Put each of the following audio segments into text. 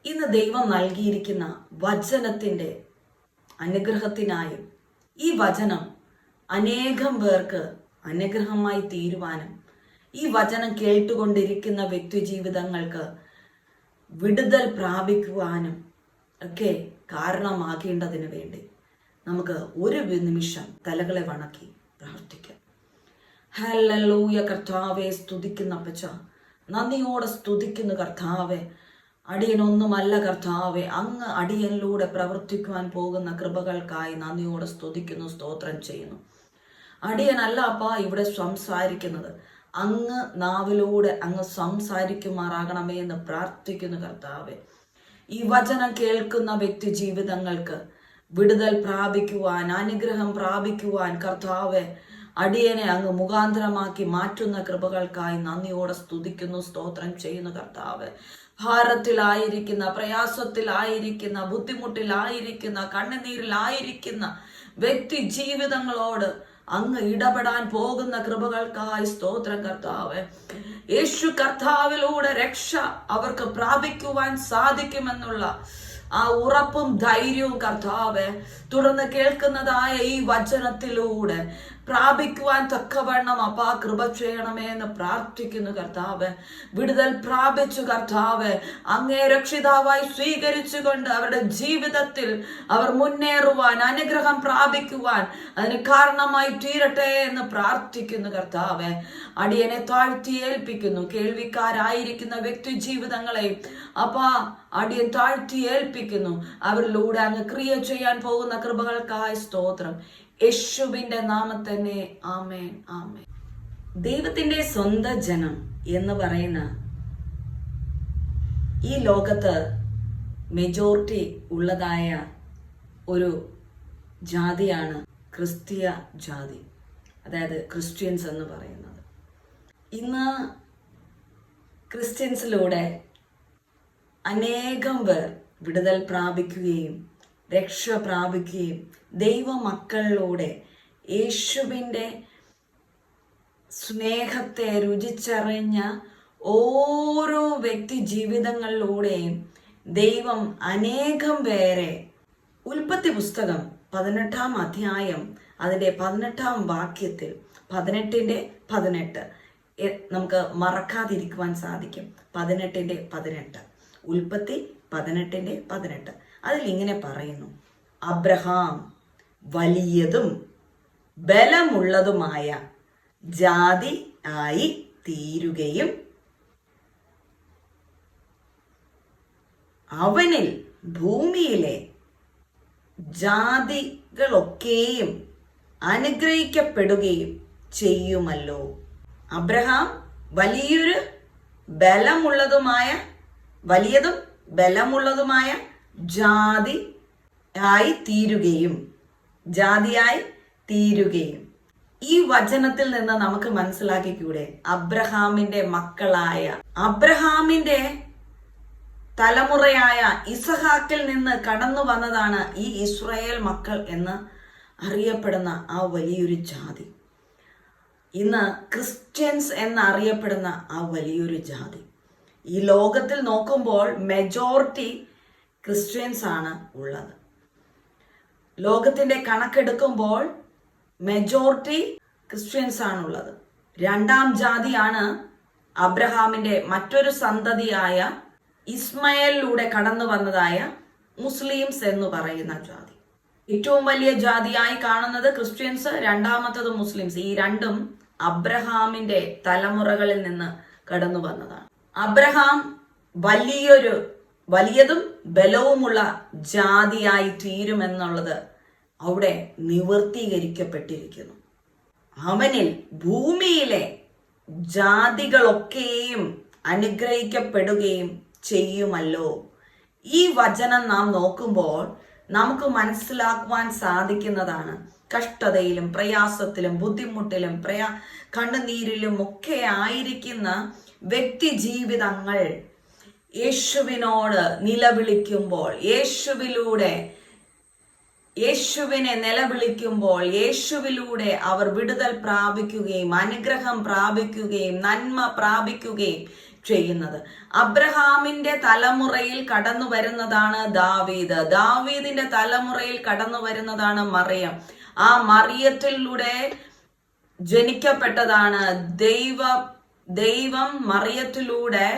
ഇന്ന് ദൈവം നൽകിയിരിക്കുന്ന വചനത്തിൻ്റെ അനുഗ്രഹത്തിനായും ഈ വചനം അനേകം പേർക്ക് അനുഗ്രഹമായി തീരുവാനും ഈ വചനം കേട്ടുകൊണ്ടിരിക്കുന്ന വ്യക്തി ജീവിതങ്ങൾക്ക് വിടുതൽ പ്രാപിക്കുവാനും ഒക്കെ കാരണമാകേണ്ടതിന് വേണ്ടി നമുക്ക് ഒരു നിമിഷം തലകളെ വണക്കി പ്രാർത്ഥിക്കാം. ഹല്ലേലൂയ. കർത്താവെ സ്തുതിക്കുന്ന അപ്പച്ച, നന്ദിയോടെ സ്തുതിക്കുന്നു കർത്താവെ. അടിയനൊന്നുമല്ല കർത്താവെ, അങ്ങ് അടിയനിലൂടെ പ്രവർത്തിക്കുവാൻ പോകുന്ന കൃപകൾക്കായി നന്ദിയോടെ സ്തുതിക്കുന്നു, സ്തോത്രം ചെയ്യുന്നു. അടിയനല്ല അപ്പാ ഇവിടെ സംസാരിക്കുന്നത്, അങ്ങ് നാവിലൂടെ അങ്ങ് സംസാരിക്കുമാറാകണമേ എന്ന് പ്രാർത്ഥിക്കുന്നു കർത്താവെ. ഈ വചനം കേൾക്കുന്ന വ്യക്തി ജീവിതങ്ങൾക്ക് വിടുതൽ പ്രാപിക്കുവാൻ, അനുഗ്രഹം പ്രാപിക്കുവാൻ കർത്താവെ അടിയനെ അങ്ങ് മുഖാന്തരമാക്കി മാറ്റുന്ന കൃപകൾക്കായി നന്ദിയോടെ സ്തുതിക്കുന്നു, സ്തോത്രം ചെയ്യുന്നു കർത്താവെ. ഭാരത്തിലായിരിക്കുന്ന, പ്രയാസത്തിലായിരിക്കുന്ന, ബുദ്ധിമുട്ടിലായിരിക്കുന്ന, കണ്ണുനീരിലായിരിക്കുന്ന വ്യക്തി ജീവിതങ്ങളോട് അങ്ങ് ഇടപെടാൻ പോകുന്ന കൃപകൾക്കായി സ്തോത്രം കർത്താവെ. യേശു കർത്താവിലൂടെ രക്ഷ അവർക്ക് പ്രാപിക്കുവാൻ സാധിക്കുമെന്നുള്ള ആ ഉറപ്പും ധൈര്യവും കർത്താവെ തുടർന്ന് കേൾക്കുന്നതായ ഈ വചനത്തിലൂടെ പ്രാപിക്കുവാൻ തക്കവണ്ണം അപ്പാ കൃപ ചെയ്യണമേ എന്ന് പ്രാർത്ഥിക്കുന്നു കർത്താവെ. വിടുതൽ പ്രാപിച്ചു കർത്താവെ അങ്ങേ രക്ഷിതാവായി സ്വീകരിച്ചുകൊണ്ട് അവരുടെ ജീവിതത്തിൽ അവർ മുന്നേറുവാൻ, അനുഗ്രഹം പ്രാപിക്കുവാൻ അതിന് കാരണമായി തീരട്ടെ എന്ന് പ്രാർത്ഥിക്കുന്നു കർത്താവെ. അടിയനെ താഴ്ത്തി ഏൽപ്പിക്കുന്നു. കേൾവിക്കാരായിരിക്കുന്ന വ്യക്തി ജീവിതങ്ങളെയും അപ്പാ അടിയൻ താഴ്ത്തി ഏൽപ്പിക്കുന്നു. അവരിലൂടെ അങ്ങ് ക്രിയ ചെയ്യാൻ പോകുന്ന കൃപകൾക്കായി സ്തോത്രം. യേശുവിന്റെ നാമത്തന്നെ ആമേൻ, ആമേൻ. ദൈവത്തിന്റെ സ്വന്തം ജനം എന്ന് പറയുന്ന ഈ ലോകത്ത് മെജോറിറ്റി ഉള്ളതായ ഒരു ജാതിയാണ് ക്രിസ്തീയ ജാതി, അതായത് ക്രിസ്ത്യൻസ് എന്ന് പറയുന്നത്. ഇന്ന് ക്രിസ്ത്യൻസിലൂടെ അനേകം പേർ വിടുതൽ പ്രാപിക്കുകയും രക്ഷ പ്രാപിക്കുകയും ദൈവമക്കളിലൂടെ യേശുവിൻ്റെ സ്നേഹത്തെ രുചിച്ചറിഞ്ഞ ഓരോ വ്യക്തി ജീവിതങ്ങളിലൂടെയും ദൈവം അനേകം പേരെ ഉൽപ്പത്തി പുസ്തകം 18-ാം അധ്യായം അതിൻ്റെ 18-ാം വാക്യത്തിൽ 18 നമുക്ക് മറക്കാതിരിക്കുവാൻ സാധിക്കും. 18 ഉൽപ്പത്തി 18 അതിലിങ്ങനെ പറയുന്നു: അബ്രഹാം വലിയതും ബലമുള്ളതുമായ ജാതി ആയി തീരുകയും അവനിൽ ഭൂമിയിലെ ജാതികളൊക്കെയും അനുഗ്രഹിക്കപ്പെടുകയും ചെയ്യുമല്ലോ. അബ്രഹാം വലിയതും ബലമുള്ളതുമായ ജാതിയായി തീരുകയും. ഈ വചനത്തിൽ നിന്ന് നമുക്ക് മനസ്സിലാക്കിക്കൂടെ, അബ്രഹാമിന്റെ മക്കളായ, അബ്രഹാമിന്റെ തലമുറയായ ഇസഹാക്കിൽ നിന്ന് കടന്നു വന്നതാണ് ഈ ഇസ്രായേൽ മക്കൾ എന്ന് അറിയപ്പെടുന്ന ആ വലിയൊരു ജാതി. ഇന്ന് ക്രിസ്ത്യൻസ് എന്നറിയപ്പെടുന്ന ആ വലിയൊരു ജാതി. ഈ ലോകത്തിൽ നോക്കുമ്പോൾ മെജോറിറ്റി ക്രിസ്ത്യൻസ് ആണ് ഉള്ളത്. ലോകത്തിന്റെ കണക്കെടുക്കുമ്പോൾ മെജോറിറ്റി ക്രിസ്ത്യൻസ് ആണുള്ളത്. രണ്ടാം ജാതിയാണ് അബ്രഹാമിന്റെ മറ്റൊരു സന്തതിയായ ഇസ്മയേലിലൂടെ കടന്നു വന്നതായ മുസ്ലിംസ് എന്ന് പറയുന്ന ജാതി. ഏറ്റവും വലിയ ജാതിയായി കാണുന്നത് ക്രിസ്ത്യൻസ്, രണ്ടാമത്തത് മുസ്ലിംസ്. ഈ രണ്ടും അബ്രഹാമിന്റെ തലമുറകളിൽ നിന്ന് കടന്നു വന്നതാണ്. അബ്രഹാം വലിയതും ബലവുമുള്ള ജാതിയായി തീരുമെന്നുള്ളത് അവിടെ നിവർത്തീകരിക്കപ്പെട്ടിരിക്കുന്നു. അവനിൽ ഭൂമിയിലെ ജാതികളൊക്കെയും അനുഗ്രഹിക്കപ്പെടുകയും ചെയ്യുമല്ലോ. ഈ വചനം നാം നോക്കുമ്പോൾ നമുക്ക് മനസ്സിലാക്കുവാൻ സാധിക്കുന്നതാണ്, കഷ്ടതയിലും പ്രയാസത്തിലും ബുദ്ധിമുട്ടിലും കണ്ണുനീരിലും ഒക്കെ ആയിരിക്കുന്ന വ്യക്തി ജീവിതങ്ങൾ യേശുവിനോട് നിലവിളിക്കുമ്പോൾ, യേശുവിനെ നിലവിളിക്കുമ്പോൾ യേശുവിലൂടെ അവർ വിടുതൽ പ്രാപിക്കുകയും അനുഗ്രഹം പ്രാപിക്കുകയും നന്മ പ്രാപിക്കുകയും ചെയ്യുന്നത്. അബ്രഹാമിന്റെ തലമുറയിൽ കടന്നു വരുന്നതാണ് ദാവീദ്. ദാവീദിന്റെ തലമുറയിൽ കടന്നു വരുന്നതാണ് മറിയം. ആ മറിയത്തിലൂടെ ജനിക്കപ്പെട്ടതാണ് ദൈവം മറിയത്തിലൂടെ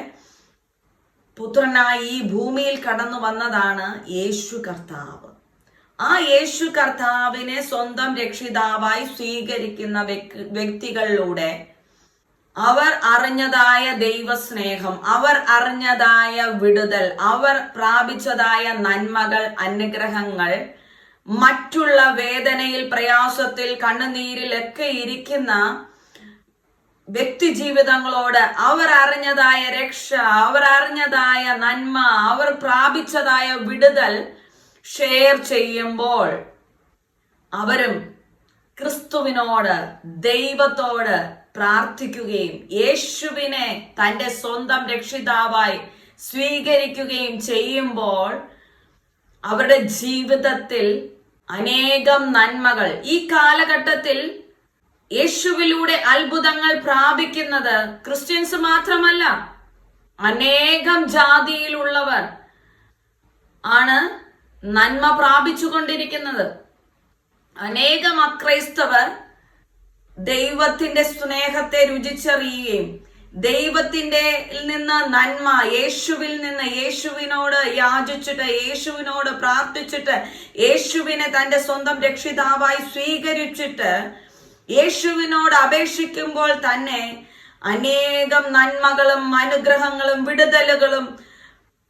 പുത്രനായി ഈ ഭൂമിയിൽ കടന്നു വന്നതാണ് യേശു കർത്താവ്. ആ യേശു കർത്താവിനെ സ്വന്തം രക്ഷിതാവായി സ്വീകരിക്കുന്ന വ്യക്തികളിലൂടെ അവർ അറിഞ്ഞതായ ദൈവസ്നേഹം, അവർ അറിഞ്ഞതായ വിടുതൽ, അവർ പ്രാപിച്ചതായ നന്മകൾ, അനുഗ്രഹങ്ങൾ മറ്റുള്ള വേദനയിൽ, പ്രയാസത്തിൽ, കണ്ണുനീരിൽ ഒക്കെ ഇരിക്കുന്ന വ്യക്തി ജീവിതങ്ങളോട് അവർ അറിഞ്ഞതായ രക്ഷ, അവർ അറിഞ്ഞതായ നന്മ, അവർ പ്രാപിച്ചതായ വിടുതൽ ഷെയർ ചെയ്യുമ്പോൾ അവരും ക്രിസ്തുവിനോട്, ദൈവത്തോട് പ്രാർത്ഥിക്കുകയും യേശുവിനെ തൻ്റെ സ്വന്തം രക്ഷിതാവായി സ്വീകരിക്കുകയും ചെയ്യുമ്പോൾ അവരുടെ ജീവിതത്തിൽ അനേകം നന്മകൾ. ഈ കാലഘട്ടത്തിൽ യേശുവിലൂടെ അത്ഭുതങ്ങൾ പ്രാപിക്കുന്നത് ക്രിസ്ത്യൻസ് മാത്രമല്ല, അനേകം ജാതിയിലുള്ളവർ ആണ് നന്മ പ്രാപിച്ചുകൊണ്ടിരിക്കുന്നത്. അനേകം അക്രൈസ്തവർ ദൈവത്തിന്റെ സ്നേഹത്തെ രുചിച്ചറിയുകയും ദൈവത്തിന്റെ നിന്ന് നന്മ, യേശുവിൽ നിന്ന്, യേശുവിനോട് യാചിച്ചിട്ട്, യേശുവിനോട് പ്രാർത്ഥിച്ചിട്ട്, യേശുവിനെ തന്റെ സ്വന്തം രക്ഷിതാവായി സ്വീകരിച്ചിട്ട് യേശുവിനോട് അപേക്ഷിക്കുമ്പോൾ തന്നെ അനേകം നന്മകളും അനുഗ്രഹങ്ങളും വിടുതലുകളും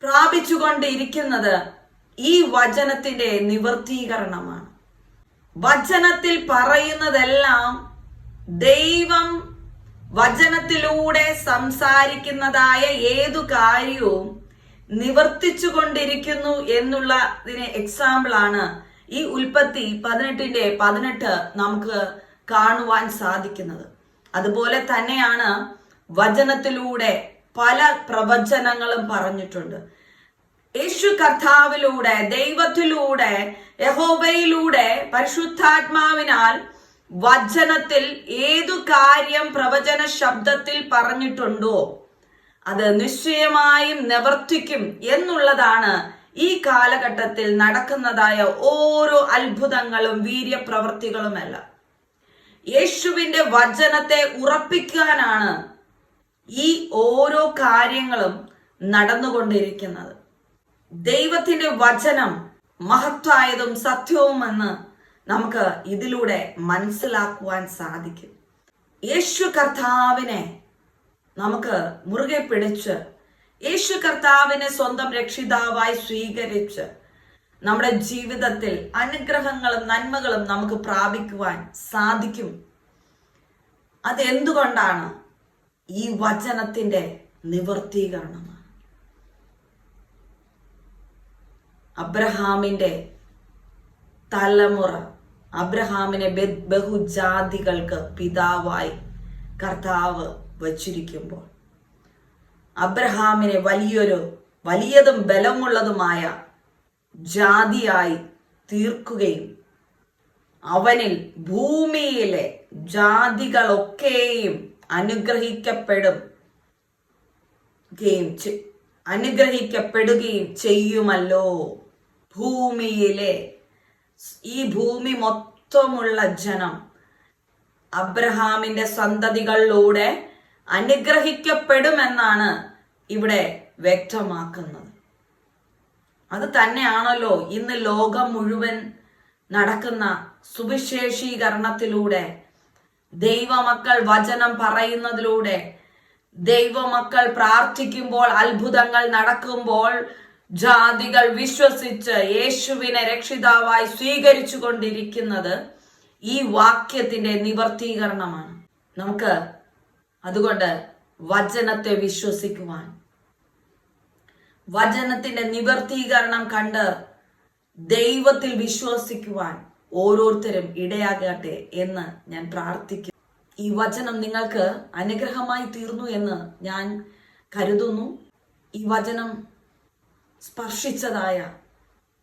പ്രാപിച്ചുകൊണ്ടിരിക്കുന്നത് ഈ വചനത്തിന്റെ നിവർത്തീകരണമാണ്. വചനത്തിൽ പറയുന്നതെല്ലാം ദൈവം വചനത്തിലൂടെ സംസാരിക്കുന്നതായ ഏതു കാര്യവും നിവർത്തിച്ചു കൊണ്ടിരിക്കുന്നു എന്നുള്ളതിന് എക്സാമ്പിൾ ആണ് ഈ ഉൽപ്പത്തി 18:18 നമുക്ക് കാണുവാൻ സാധിക്കുന്നത്. അതുപോലെ തന്നെയാണ് വചനത്തിലൂടെ പല പ്രവചനങ്ങളും പറഞ്ഞിട്ടുണ്ട്. യേശു കർത്താവിലൂടെ, ദൈവത്തിലൂടെ, യഹോവയിലൂടെ, പരിശുദ്ധാത്മാവിനാൽ വചനത്തിൽ ഏതു കാര്യം പ്രവചന ശബ്ദത്തിൽ പറഞ്ഞിട്ടുണ്ടോ അത് നിശ്ചയമായും നിവർത്തിക്കും എന്നുള്ളതാണ് ഈ കാലഘട്ടത്തിൽ നടക്കുന്നതായ ഓരോ അത്ഭുതങ്ങളും വീര്യപ്രവൃത്തികളുമെല്ലാം. യേശുവിന്റെ വചനത്തെ ഉറപ്പിക്കാനാണ് ഈ ഓരോ കാര്യങ്ങളും നടന്നുകൊണ്ടിരിക്കുന്നത്. ദൈവത്തിന്റെ വചനം മഹത്തായതും സത്യവുമെന്ന് നമുക്ക് ഇതിലൂടെ മനസ്സിലാക്കുവാൻ സാധിക്കും. യേശു കർത്താവിനെ നമുക്ക് മുറുകെ പിടിച്ച്, യേശു കർത്താവിനെ സ്വന്തം രക്ഷിതാവായി സ്വീകരിച്ച് നമ്മുടെ ജീവിതത്തിൽ അനുഗ്രഹങ്ങളും നന്മകളും നമുക്ക് പ്രാപിക്കുവാൻ സാധിക്കും. അതെന്തുകൊണ്ടാണ്? ഈ വചനത്തിന്റെ നിവർത്തീകരണമാണ്. അബ്രഹാമിന്റെ തലമുറ, അബ്രഹാമിനെ ബഹുജാതികൾക്ക് പിതാവായി കർത്താവ് വച്ചിരിക്കുമ്പോൾ അബ്രഹാമിനെ വലിയതും ബലമുള്ളതുമായ ജാതിയായി തീർക്കുകയും അവനിൽ ഭൂമിയിലെ ജാതികളൊക്കെയും അനുഗ്രഹിക്കപ്പെടുകയും ചെയ്യുമല്ലോ. ഭൂമിയിലെ ഈ ഭൂമി മൊത്തമുള്ള ജനം അബ്രഹാമിന്റെ സന്തതികളിലൂടെ അനുഗ്രഹിക്കപ്പെടുമെന്നാണ് ഇവിടെ വ്യക്തമാക്കുന്നത്. അത് തന്നെയാണല്ലോ ഇന്ന് ലോകം മുഴുവൻ നടക്കുന്ന സുവിശേഷീകരണത്തിലൂടെ, ദൈവമക്കൾ വചനം പറയുന്നതിലൂടെ, ദൈവമക്കൾ പ്രാർത്ഥിക്കുമ്പോൾ, അത്ഭുതങ്ങൾ നടക്കുമ്പോൾ ജാതികൾ വിശ്വസിച്ച് യേശുവിനെ രക്ഷിതാവായി സ്വീകരിച്ചു കൊണ്ടിരിക്കുന്നത് ഈ വാക്യത്തിന്റെ നിവർത്തീകരണമാണ്. നമുക്ക് അതുകൊണ്ട് വചനത്തെ വിശ്വസിക്കുവാൻ, വചനത്തിന്റെ നിവർത്തീകരണം കണ്ട് ദൈവത്തിൽ വിശ്വസിക്കുവാൻ ഓരോരുത്തരും ഇടയാകട്ടെ എന്ന് ഞാൻ പ്രാർത്ഥിക്കുന്നു. ഈ വചനം നിങ്ങൾക്ക് അനുഗ്രഹമായി തീർന്നു എന്ന് ഞാൻ കരുതുന്നു. ഈ വചനം സ്പർശിച്ചതായ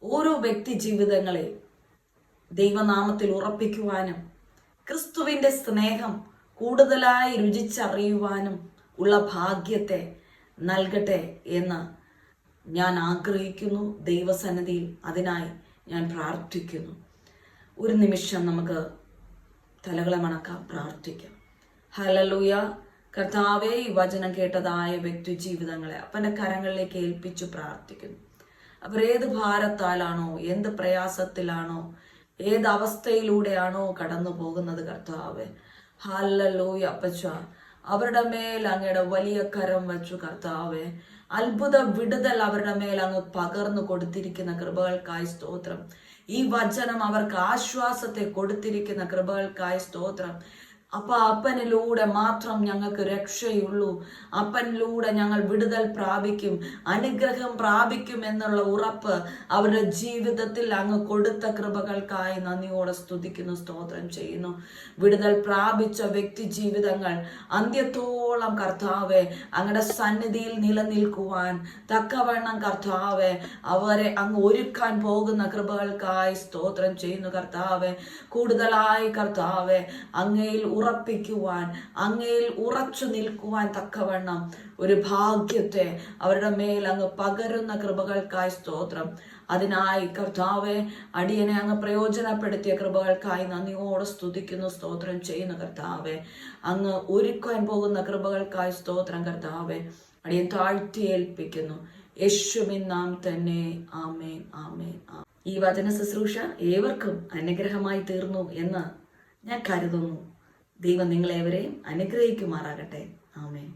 ഓരോ വ്യക്തി ജീവിതങ്ങളെ ദൈവനാമത്തിൽ ഉറപ്പിക്കുവാനും ക്രിസ്തുവിന്റെ സ്നേഹം കൂടുതലായി രുചിച്ചറിയുവാനും ഉള്ള ഭാഗ്യത്തെ നൽകട്ടെ എന്ന് ഞാൻ ആഗ്രഹിക്കുന്നു. ദൈവസന്നിധിയിൽ അതിനായി ഞാൻ പ്രാർത്ഥിക്കുന്നു. ഒരു നിമിഷം നമുക്ക് തലകളെ മണക്കാം, പ്രാർത്ഥിക്കാം. ഹല്ലേലൂയ. കർത്താവേ, ഈ വചനം കേട്ടതായ വ്യക്തി ജീവിതങ്ങളെ അപ്പൻ്റെ കരങ്ങളിലേക്ക് ഏൽപ്പിച്ചു പ്രാർത്ഥിക്കുന്നു. അവർ ഏത് ഭാരത്താലാണോ, എന്ത് പ്രയാസത്തിലാണോ, ഏത് അവസ്ഥയിലൂടെയാണോ കടന്നു പോകുന്നത് കർത്താവേ, ഹല്ലേലൂയ അപ്പച്ച, അവരുടെ മേൽ അങ്ങയുടെ വലിയ കരം വെച്ചു കർത്താവേ, അത്ഭുത വിടുതൽ അവരുടെ മേൽ അങ്ങ് പകർന്നു കൊടുത്തിരിക്കുന്ന കൃപകൾക്കായി സ്തോത്രം. ഈ വചനം അവർക്ക് ആശ്വാസത്തെ കൊടുത്തിരിക്കുന്ന കൃപകൾക്കായി സ്തോത്രം. അപ്പനിലൂടെ മാത്രം ഞങ്ങൾക്ക് രക്ഷയുള്ളൂ. അപ്പനിലൂടെ ഞങ്ങൾ വിടുതൽ പ്രാപിക്കും, അനുഗ്രഹം പ്രാപിക്കും എന്നുള്ള ഉറപ്പ് അവരുടെ ജീവിതത്തിൽ അങ്ങ് കൊടുത്ത കൃപകൾക്കായി നന്ദിയോടെ സ്തുതിക്കുന്നു, സ്തോത്രം ചെയ്യുന്നു. വിടുതൽ പ്രാപിച്ച വ്യക്തി ജീവിതങ്ങൾ അന്ത്യത്തോളം കർത്താവെ അങ്ങയുടെ സന്നിധിയിൽ നിലനിൽക്കുവാൻ തക്കവണ്ണം കർത്താവെ അവരെ അങ്ങ് ഒരുക്കാൻ പോകുന്ന കൃപകൾക്കായി സ്തോത്രം ചെയ്യുന്നു കർത്താവെ. കൂടുതലായി കർത്താവെ അങ്ങയിൽ ഉറപ്പിക്കുവാൻ, അങ്ങയിൽ ഉറച്ചു നിൽക്കുവാൻ തക്കവണ്ണം ഒരു ഭാഗ്യത്തെ അവരുടെ മേൽ അങ്ങ് പകരുന്ന കൃപകൾക്കായി സ്തോത്രം. അതിനായി കർത്താവെ അടിയനെ അങ്ങ് പ്രയോജനപ്പെടുത്തിയ കൃപകൾക്കായി നന്ദിയോടെ സ്തുതിക്കുന്നു, സ്തോത്രം ചെയ്യുന്നു കർത്താവെ. അങ്ങ് ഒരുക്കാൻ പോകുന്ന കൃപകൾക്കായി സ്തോത്രം കർത്താവെ. അടിയൻ താഴ്ത്തി ഏൽപ്പിക്കുന്നു, യേശുവിൻ നാമം തന്നെ. ആമേൻ, ആമേൻ. ഈ വചന ശുശ്രൂഷ ഏവർക്കും അനുഗ്രഹമായി തീർന്നു എന്ന് ഞാൻ കരുതുന്നു. ദൈവം നിങ്ങളേവരെയും അനുഗ്രഹിക്കുമാറാകട്ടെ. ആമേൻ.